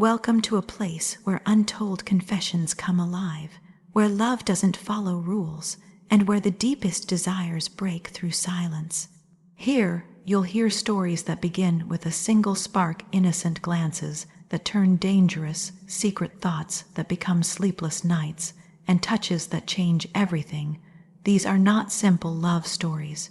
Welcome to a place where untold confessions come alive, where love doesn't follow rules, and where the deepest desires break through silence. Here, you'll hear stories that begin with a single spark, innocent glances that turn dangerous, secret thoughts that become sleepless nights, and touches that change everything. These are not simple love stories.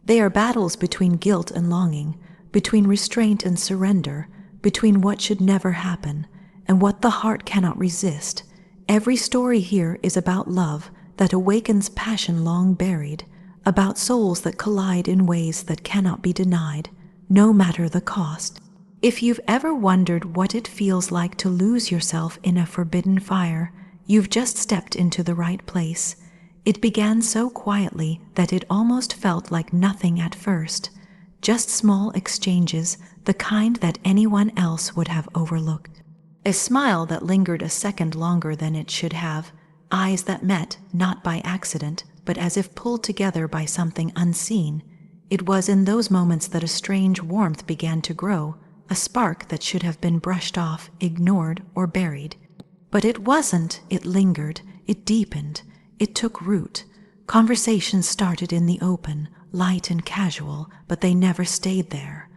They are battles between guilt and longing, between restraint and surrender, between what should never happen and what the heart cannot resist. Every story here is about love that awakens passion long buried, about souls that collide in ways that cannot be denied, no matter the cost. If you've ever wondered what it feels like to lose yourself in a forbidden fire, you've just stepped into the right place. It began so quietly that it almost felt like nothing at first. Just small exchanges, the kind that anyone else would have overlooked. A smile that lingered a second longer than it should have, eyes that met, not by accident, but as if pulled together by something unseen. It was in those moments that a strange warmth began to grow, a spark that should have been brushed off, ignored, or buried. But it wasn't. It lingered, it deepened, it took root. Conversations started in the open, light and casual, but they never stayed there.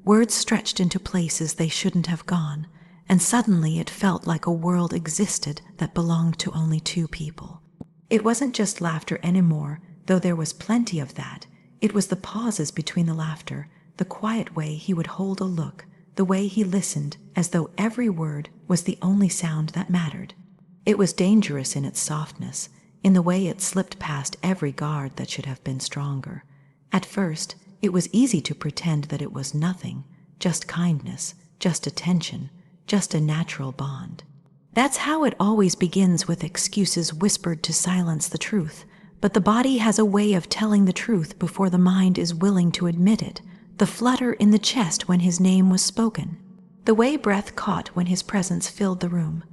Words stretched into places they shouldn't have gone, and suddenly it felt like a world existed that belonged to only two people. It wasn't just laughter anymore, though there was plenty of that. It was the pauses between the laughter, the quiet way he would hold a look, the way he listened as though every word was the only sound that mattered. It was dangerous in its softness, in the way it slipped past every guard that should have been stronger. At first, it was easy to pretend that it was nothing, just kindness, just attention, just a natural bond. That's how it always begins, with excuses whispered to silence the truth. But the body has a way of telling the truth before the mind is willing to admit it. The flutter in the chest when his name was spoken, the way breath caught when his presence filled the room.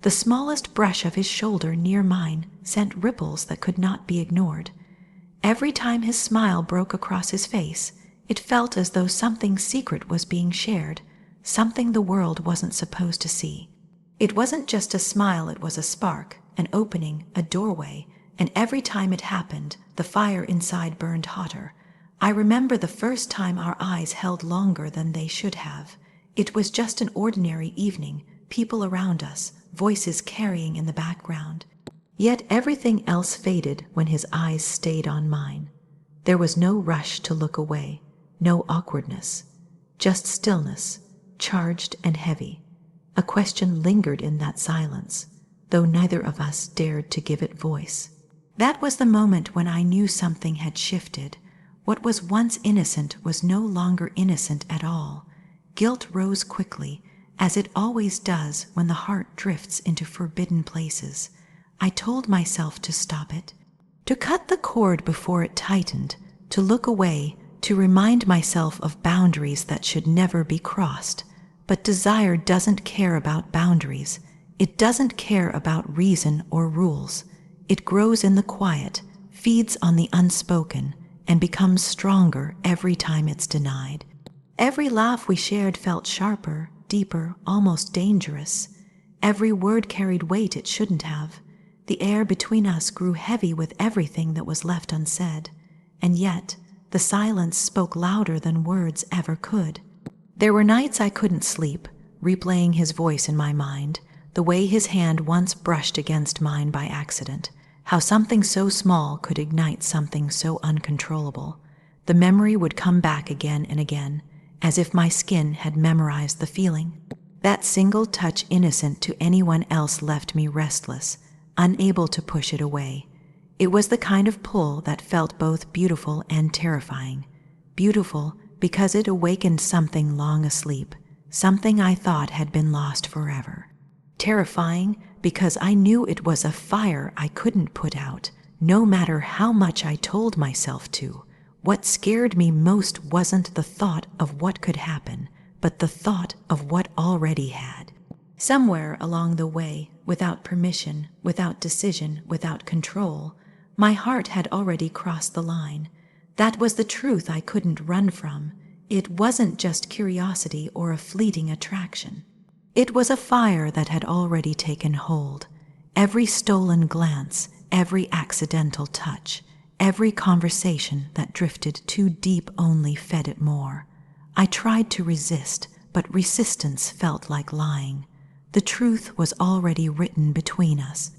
The smallest brush of his shoulder near mine sent ripples that could not be ignored. Every time his smile broke across his face, it felt as though something secret was being shared, something the world wasn't supposed to see. It wasn't just a smile, it was a spark, an opening, a doorway, and every time it happened, the fire inside burned hotter. I remember the first time our eyes held longer than they should have. It was just an ordinary evening, people around us, voices carrying in the background. Yet everything else faded when his eyes stayed on mine. There was no rush to look away, no awkwardness, just stillness, charged and heavy. A question lingered in that silence, though neither of us dared to give it voice. That was the moment when I knew something had shifted. What was once innocent was no longer innocent at all. Guilt rose quickly, as it always does when the heart drifts into forbidden places. I told myself to stop it, to cut the cord before it tightened, to look away, to remind myself of boundaries that should never be crossed. But desire doesn't care about boundaries. It doesn't care about reason or rules. It grows in the quiet, feeds on the unspoken, and becomes stronger every time it's denied. Every laugh we shared felt sharper, deeper, almost dangerous. Every word carried weight it shouldn't have. The air between us grew heavy with everything that was left unsaid, and yet the silence spoke louder than words ever could. There were nights I couldn't sleep, replaying his voice in my mind, the way his hand once brushed against mine by accident, how something so small could ignite something so uncontrollable. The memory would come back again and again, as if my skin had memorized the feeling. That single touch, innocent to anyone else, left me restless, unable to push it away. It was the kind of pull that felt both beautiful and terrifying. Beautiful because it awakened something long asleep, something I thought had been lost forever. Terrifying because I knew it was a fire I couldn't put out, no matter how much I told myself to. What scared me most wasn't the thought of what could happen, but the thought of what already had. Somewhere along the way, without permission, without decision, without control, my heart had already crossed the line. That was the truth I couldn't run from. It wasn't just curiosity or a fleeting attraction. It was a fire that had already taken hold. Every stolen glance, every accidental touch, every conversation that drifted too deep only fed it more. I tried to resist, but resistance felt like lying. The truth was already written between us.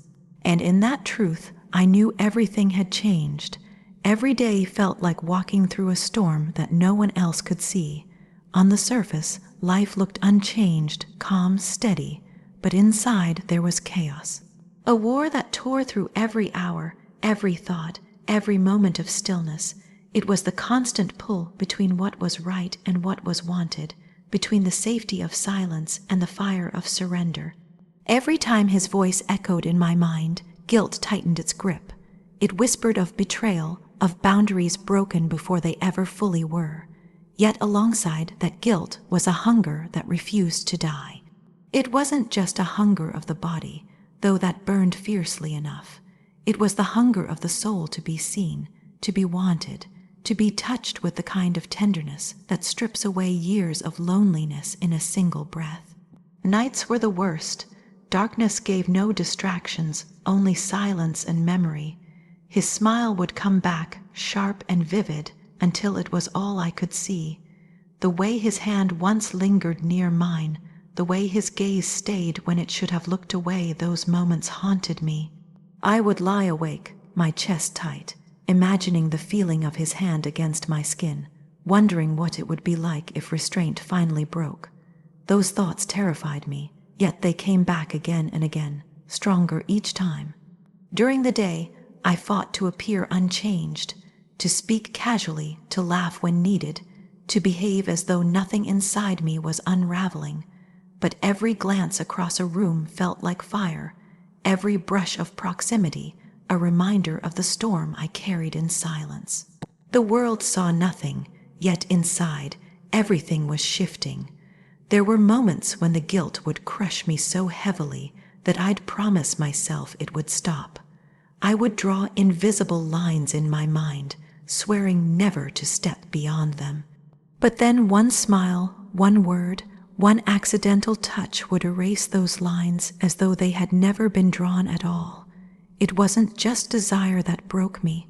And in that truth, I knew everything had changed. Every day felt like walking through a storm that no one else could see. On the surface, life looked unchanged, calm, steady, but inside there was chaos. A war that tore through every hour, every thought, every moment of stillness. It was the constant pull between what was right and what was wanted, between the safety of silence and the fire of surrender. Every time his voice echoed in my mind, guilt tightened its grip. It whispered of betrayal, of boundaries broken before they ever fully were. Yet alongside that guilt was a hunger that refused to die. It wasn't just a hunger of the body, though that burned fiercely enough. It was the hunger of the soul to be seen, to be wanted, to be touched with the kind of tenderness that strips away years of loneliness in a single breath. Nights were the worst. Darkness gave no distractions, only silence and memory. His smile would come back, sharp and vivid, until it was all I could see. The way his hand once lingered near mine, the way his gaze stayed when it should have looked away, those moments haunted me. I would lie awake, my chest tight, imagining the feeling of his hand against my skin, wondering what it would be like if restraint finally broke. Those thoughts terrified me, yet they came back again and again, stronger each time. During the day, I fought to appear unchanged, to speak casually, to laugh when needed, to behave as though nothing inside me was unraveling. But every glance across a room felt like fire, every brush of proximity a reminder of the storm I carried in silence. The world saw nothing, yet inside, everything was shifting. There were moments when the guilt would crush me so heavily that I'd promise myself it would stop. I would draw invisible lines in my mind, swearing never to step beyond them. But then one smile, one word, one accidental touch would erase those lines as though they had never been drawn at all. It wasn't just desire that broke me.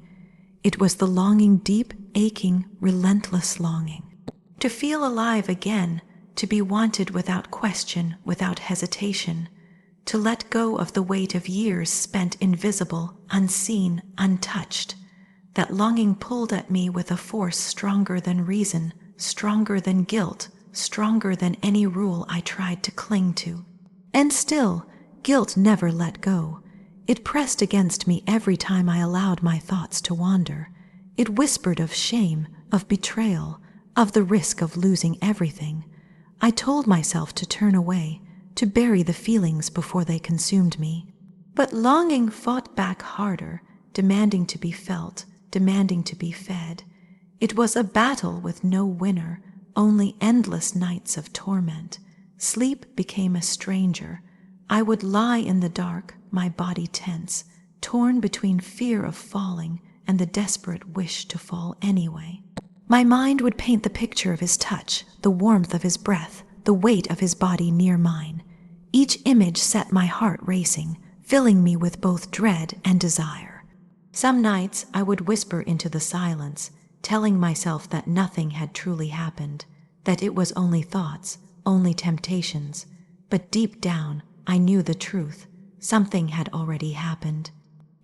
It was the longing, deep, aching, relentless longing. To feel alive again, to be wanted without question, without hesitation, to let go of the weight of years spent invisible, unseen, untouched. That longing pulled at me with a force stronger than reason, stronger than guilt, stronger than any rule I tried to cling to. And still, guilt never let go. It pressed against me every time I allowed my thoughts to wander. It whispered of shame, of betrayal, of the risk of losing everything. I told myself to turn away, to bury the feelings before they consumed me. But longing fought back harder, demanding to be felt, demanding to be fed. It was a battle with no winner, only endless nights of torment. Sleep became a stranger. I would lie in the dark, my body tense, torn between fear of falling and the desperate wish to fall anyway. My mind would paint the picture of his touch, the warmth of his breath, the weight of his body near mine. Each image set my heart racing, filling me with both dread and desire. Some nights I would whisper into the silence, telling myself that nothing had truly happened, that it was only thoughts, only temptations. But deep down, I knew the truth. Something had already happened.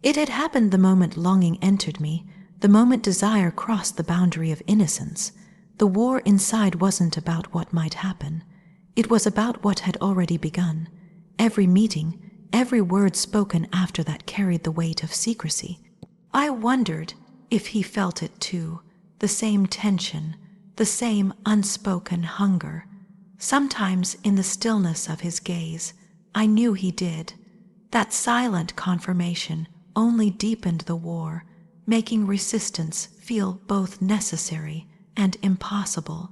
It had happened the moment longing entered me, the moment desire crossed the boundary of innocence. The war inside wasn't about what might happen. It was about what had already begun. Every meeting, every word spoken after that carried the weight of secrecy. I wondered if he felt it too, the same tension, the same unspoken hunger. Sometimes in the stillness of his gaze, I knew he did. That silent confirmation only deepened the war, making resistance feel both necessary and impossible.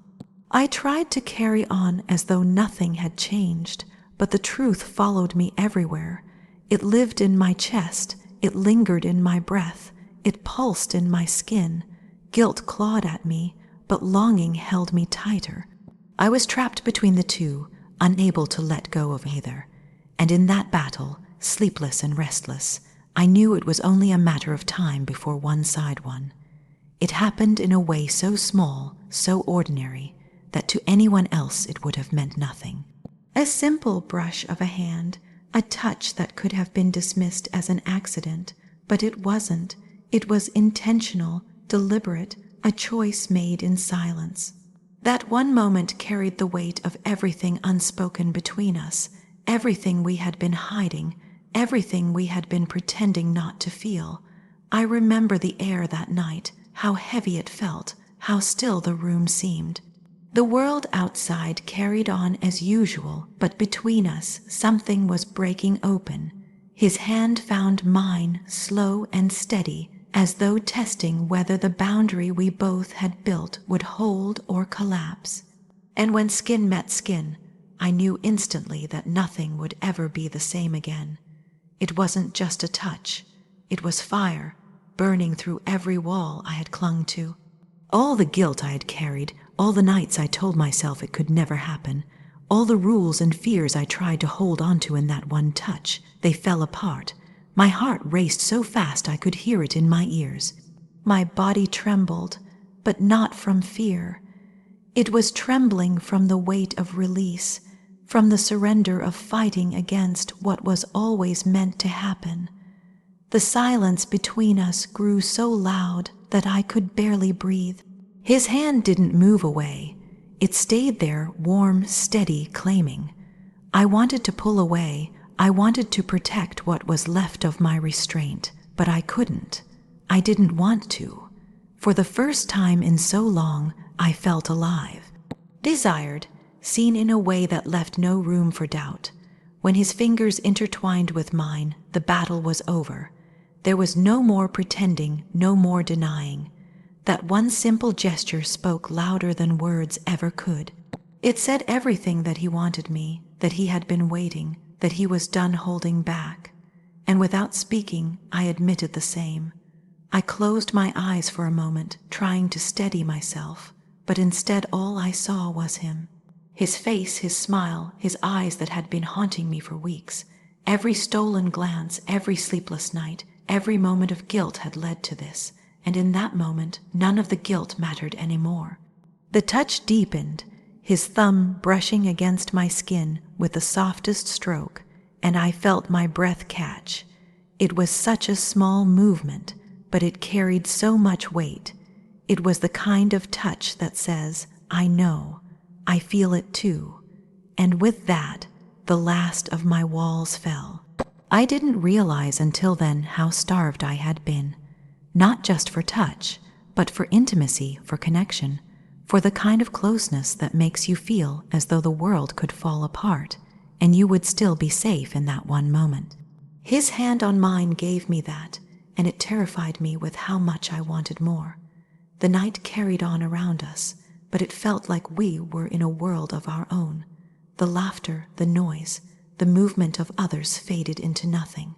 I tried to carry on as though nothing had changed, but the truth followed me everywhere. It lived in my chest, it lingered in my breath, it pulsed in my skin. Guilt clawed at me, but longing held me tighter. I was trapped between the two, unable to let go of either. And in that battle, sleepless and restless, I knew it was only a matter of time before one side won. It happened in a way so small, so ordinary, that to anyone else it would have meant nothing. A simple brush of a hand, a touch that could have been dismissed as an accident, but it wasn't. It was intentional, deliberate, a choice made in silence. That one moment carried the weight of everything unspoken between us, everything we had been hiding, everything we had been pretending not to feel. I remember the air that night, how heavy it felt, how still the room seemed. The world outside carried on as usual, but between us something was breaking open. His hand found mine, slow and steady, as though testing whether the boundary we both had built would hold or collapse. And when skin met skin, I knew instantly that nothing would ever be the same again. It wasn't just a touch. It was fire, burning through every wall I had clung to. All the guilt I had carried, all the nights I told myself it could never happen, all the rules and fears I tried to hold onto in that one touch, they fell apart. My heart raced so fast I could hear it in my ears. My body trembled, but not from fear. It was trembling from the weight of release, from the surrender of fighting against what was always meant to happen. The silence between us grew so loud that I could barely breathe. His hand didn't move away. It stayed there, warm, steady, claiming. I wanted to pull away. I wanted to protect what was left of my restraint, but I couldn't. I didn't want to. For the first time in so long, I felt alive. Desired, seen in a way that left no room for doubt. When his fingers intertwined with mine, the battle was over. There was no more pretending, no more denying. That one simple gesture spoke louder than words ever could. It said everything that he wanted me, that he had been waiting, that he was done holding back. And without speaking, I admitted the same. I closed my eyes for a moment, trying to steady myself, but instead all I saw was him. His face, his smile, his eyes that had been haunting me for weeks. Every stolen glance, every sleepless night, every moment of guilt had led to this, and in that moment, none of the guilt mattered anymore. The touch deepened, his thumb brushing against my skin with the softest stroke, and I felt my breath catch. It was such a small movement, but it carried so much weight. It was the kind of touch that says, I know, I feel it too. And with that, the last of my walls fell. I didn't realize until then how starved I had been. Not just for touch, but for intimacy, for connection, for the kind of closeness that makes you feel as though the world could fall apart, and you would still be safe in that one moment. His hand on mine gave me that, and it terrified me with how much I wanted more. The night carried on around us, but it felt like we were in a world of our own. The laughter, the noise, the movement of others faded into nothing.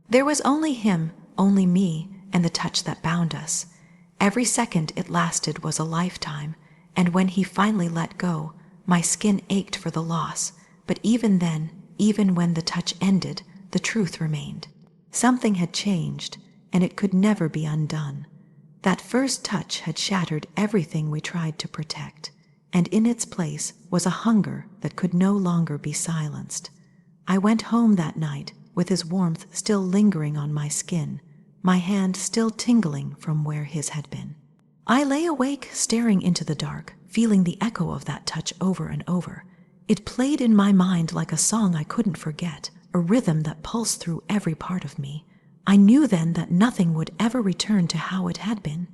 There was only him, only me, and the touch that bound us. Every second it lasted was a lifetime, and when he finally let go, my skin ached for the loss, but even then, even when the touch ended, the truth remained. Something had changed, and it could never be undone. That first touch had shattered everything we tried to protect, and in its place was a hunger that could no longer be silenced. I went home that night with his warmth still lingering on my skin, my hand still tingling from where his had been. I lay awake staring into the dark, feeling the echo of that touch over and over. It played in my mind like a song I couldn't forget, a rhythm that pulsed through every part of me. I knew then that nothing would ever return to how it had been.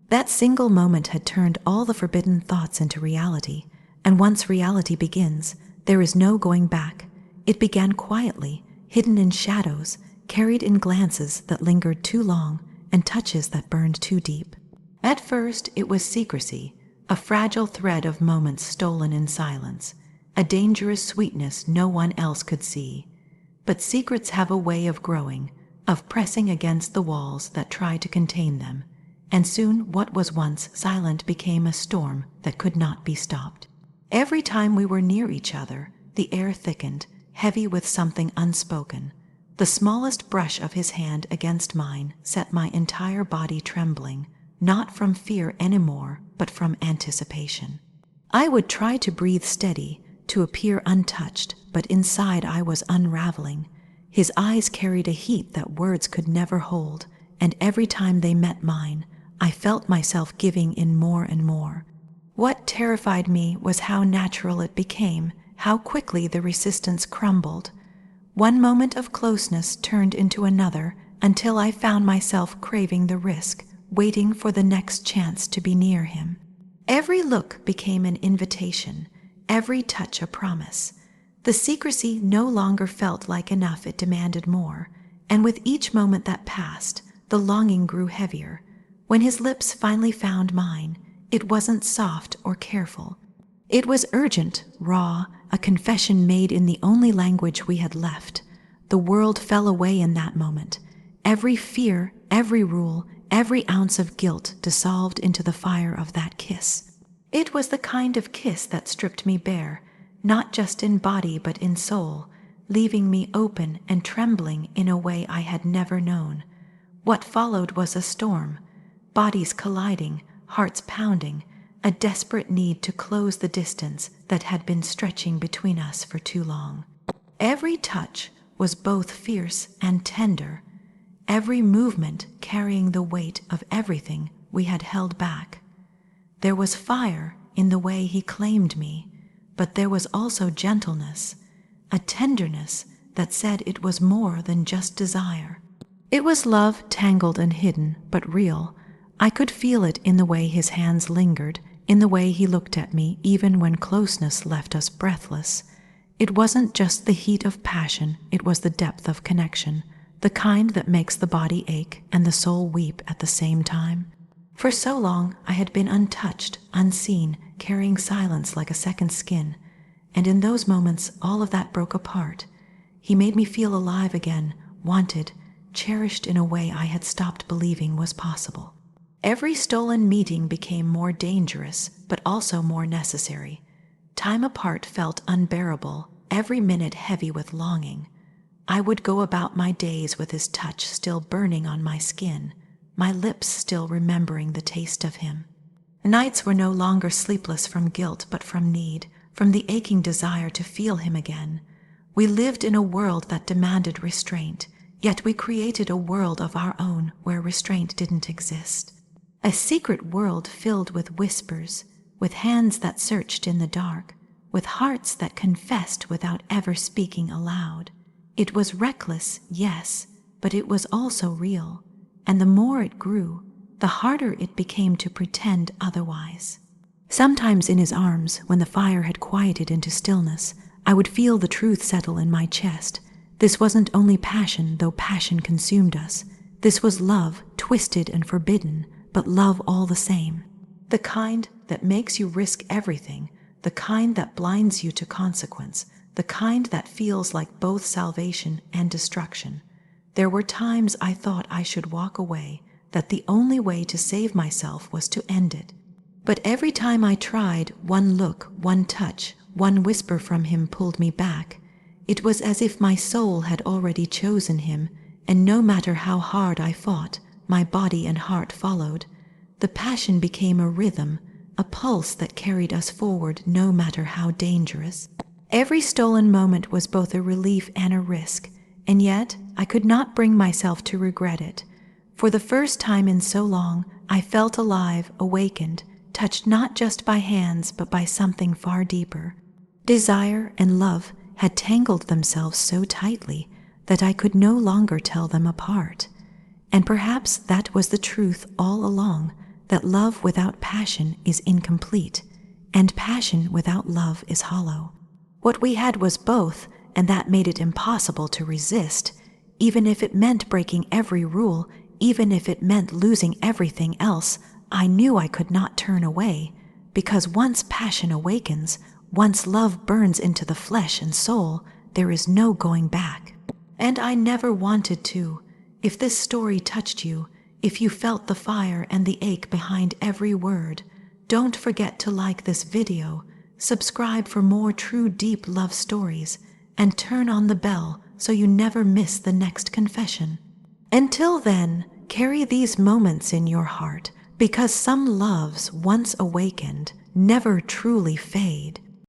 That single moment had turned all the forbidden thoughts into reality, and once reality begins, there is no going back. It began quietly, hidden in shadows, carried in glances that lingered too long and touches that burned too deep. At first, it was secrecy, a fragile thread of moments stolen in silence, a dangerous sweetness no one else could see. But secrets have a way of growing, of pressing against the walls that try to contain them, and soon what was once silent became a storm that could not be stopped. Every time we were near each other, The air thickened, heavy with something unspoken. The smallest brush of his hand against mine set my entire body trembling, not from fear anymore, but from anticipation. I would try to breathe steady, to appear untouched, but inside I was unraveling. His eyes carried a heat that words could never hold, and every time they met mine, I felt myself giving in more and more. What terrified me was how natural it became, how quickly the resistance crumbled. One moment of closeness turned into another until I found myself craving the risk, waiting for the next chance to be near him. Every look became an invitation, every touch a promise. The secrecy no longer felt like enough, it demanded more, and with each moment that passed, the longing grew heavier. When his lips finally found mine, it wasn't soft or careful. It was urgent, raw, a confession made in the only language we had left. The world fell away in that moment. Every fear, every rule, every ounce of guilt dissolved into the fire of that kiss. It was the kind of kiss that stripped me bare, not just in body but in soul, leaving me open and trembling in a way I had never known. What followed was a storm, bodies colliding, hearts pounding, a desperate need to close the distance that had been stretching between us for too long. Every touch was both fierce and tender, every movement carrying the weight of everything we had held back. There was fire in the way he claimed me, but there was also gentleness, a tenderness that said it was more than just desire. It was love tangled and hidden, but real. I could feel it in the way his hands lingered, in the way he looked at me even when closeness left us breathless. It wasn't just the heat of passion, it was the depth of connection, the kind that makes the body ache and the soul weep at the same time. For so long I had been untouched, unseen, carrying silence like a second skin, and in those moments all of that broke apart. He made me feel alive again, wanted, cherished in a way I had stopped believing was possible. Every stolen meeting became more dangerous, but also more necessary. Time apart felt unbearable, every minute heavy with longing. I would go about my days with his touch still burning on my skin, my lips still remembering the taste of him. Nights were no longer sleepless from guilt but from need, from the aching desire to feel him again. We lived in a world that demanded restraint, yet we created a world of our own where restraint didn't exist. A secret world filled with whispers, with hands that searched in the dark, with hearts that confessed without ever speaking aloud. It was reckless, yes, but it was also real, and the more it grew, the harder it became to pretend otherwise. Sometimes in his arms, when the fire had quieted into stillness, I would feel the truth settle in my chest. This wasn't only passion, though passion consumed us. This was love, twisted and forbidden, but love all the same. The kind that makes you risk everything, the kind that blinds you to consequence, the kind that feels like both salvation and destruction. There were times I thought I should walk away, that the only way to save myself was to end it. But every time I tried, one look, one touch, one whisper from him pulled me back. It was as if my soul had already chosen him, and no matter how hard I fought, my body and heart followed. The passion became a rhythm, a pulse that carried us forward no matter how dangerous. Every stolen moment was both a relief and a risk, and yet I could not bring myself to regret it. For the first time in so long, I felt alive, awakened, touched not just by hands but by something far deeper. Desire and love had tangled themselves so tightly that I could no longer tell them apart. And perhaps that was the truth all along, that love without passion is incomplete, and passion without love is hollow. What we had was both, and that made it impossible to resist, even if it meant breaking every rule, even if it meant losing everything else. I knew I could not turn away, because once passion awakens, once love burns into the flesh and soul, there is no going back. And I never wanted to. If this story touched you, if you felt the fire and the ache behind every word, don't forget to like this video, subscribe for more true deep love stories, and turn on the bell so you never miss the next confession. Until then, carry these moments in your heart, because some loves once awakened never truly fade.